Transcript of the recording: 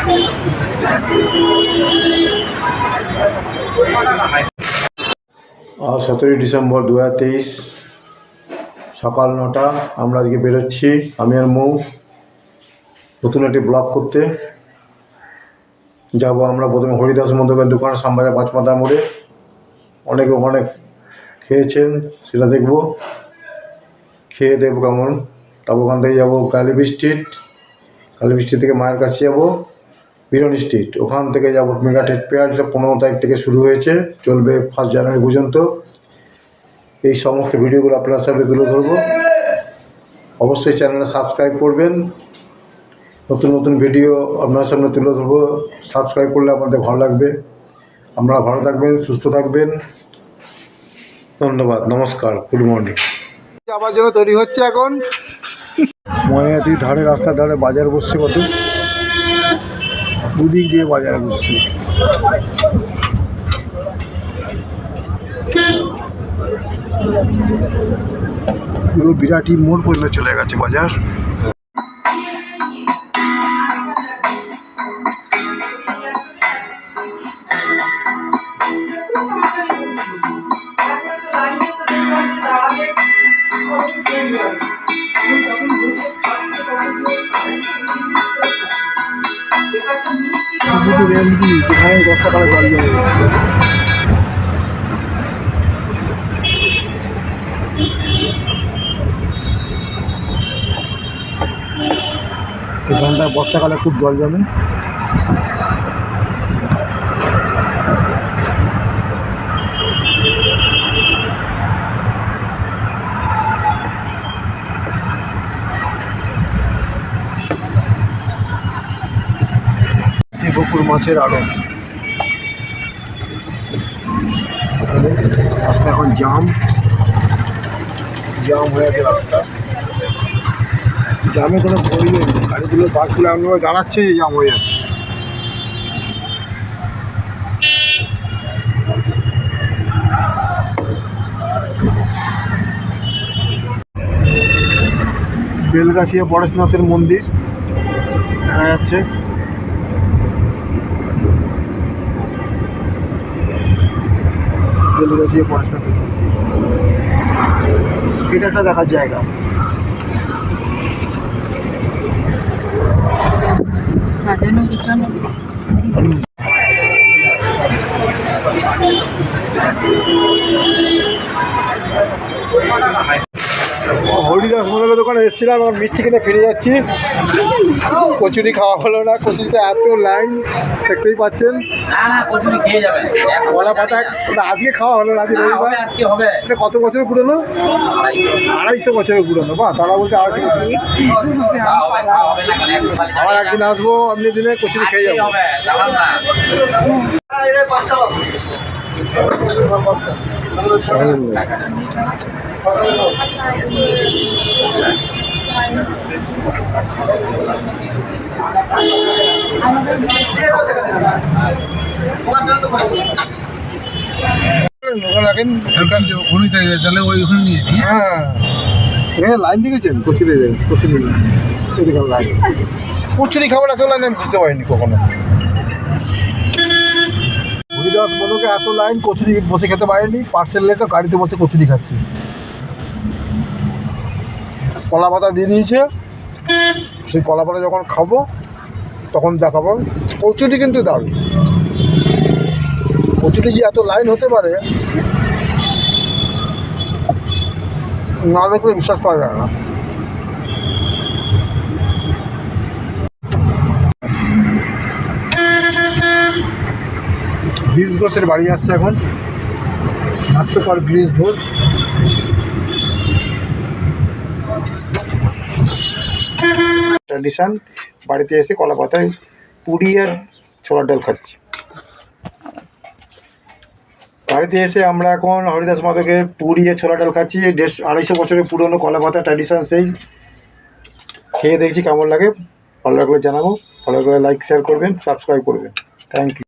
17 December 2023 সকাল 9টা। আমরা আজকে বেরোচ্ছি, আমি আর মৌ, নতুন একটি ব্লগ করতে যাব। আমরা প্রথমে হরিদাস মোদকের দোকান, শ্যামবাজার 5 মাথা মোড়ে। অনেকে ওখানে খেয়েছেন, সেটা দেখব, খেয়ে দেখবো কেমন। তারপর ওখান থেকে যাবো কালীবি স্ট্রিট, কালীবি স্ট্রিট থেকে মায়ের কাছে যাবো বিরনি স্ট্রিট। ওখান থেকে যাবো মেগা ট্রেড ফেয়ার, যেটা 15 তারিখ থেকে শুরু হয়েছে, চলবে 1 জানুয়ারি পর্যন্ত। এই সমস্ত ভিডিওগুলো আপনার সামনে তুলে ধরবো। অবশ্যই চ্যানেলে সাবস্ক্রাইব করবেন, নতুন নতুন ভিডিও আপনার সামনে তুলে ধরবো। সাবস্ক্রাইব করলে আমাদের ভালো লাগবে। আপনারা ভালো থাকবেন, সুস্থ থাকবেন। ধন্যবাদ, নমস্কার, গুড মর্নিং। যাওয়ার জন্য তৈরি হচ্ছে এখন। ময়নাটির ধারে, রাস্তার ধারে বাজার বসছে, কত দুদিক দিয়ে বাজার বসছে। পুরো বিরাটি মোড় পর্যন্ত চলে গেছে বাজার। সেখানে বর্ষাকালে জল জমে সেখানটায় বর্ষাকালে খুব জল জমে। পুকুর মাছের আড়ত। রাস্তা এখন জাম হয়ে আছে রাস্তা। জামে কোনো প্রয়োজন নেই, গাড়িগুলো বাসগুলো এমনভাবে দাঁড়াচ্ছে যে জাম হয়ে যাচ্ছে। বেলগাছিয়া পরেশনাথের মন্দির দেখা যাচ্ছে। বেলগাছিয়া পরেশনাথের এটা একটা দেখার জায়গা। সাজানো গুছানো। হরিদাস মোদকের দোকানে এসেছিলাম, আমার মিষ্টি কিনে ফিরে যাচ্ছি। কচুরি খাওয়া হলো না, কচুরিতে এত লাইন দেখতেই পাচ্ছেন। কলা পাতা আজকে খাওয়া হলো না, আজকে রবিবার। এটা কত বছরের পুরনো? 250 বছরের পুরনো। বাহ, তারা বলছে 250 বছর। আবার একদিন আসবো, আপনি দিনে কচুরি খেয়ে যাবো। লাইন দেখেছেন কচুরি লাইন, কচুরি খাবার এত লাইন আমি বুঝতে পারিনি কখনো। হরিদাস মোদকে এত লাইন, কচুরি বসে খেতে পারেনি। পার্সেল লেখা, গাড়িতে বসে কচুরি খাচ্ছি। কলা পাতা দিয়ে দিয়েছে, সেই কলা পাতা যখন খাবো তখন দেখাবো। কচুরি কিন্তু দারুণ। কচুরি যে এত লাইন হতে পারে না দেখলে বিশ্বাস করা যায় না। গ্রিস ঘোষের বাড়ি আসছে এখন, নাট্যকার গ্রিস ঘোষ। ট্র্যাডিশন, বাড়িতে এসে কলা পাতায় পুরি আর ছোলার ডাল খাচ্ছি। বাড়িতে এসে আমরা এখন হরিদাস মোদকের পুরি আর ছোলা ডাল খাচ্ছি। 250 বছরের পুরনো কলা পাতা ট্র্যাডিশন, সেই খেয়ে দেখছি কেমন লাগে। ভালো লাগলে জানাবো, ভালো লাগলে লাইক শেয়ার করবেন, সাবস্ক্রাইব করবেন। Thank you.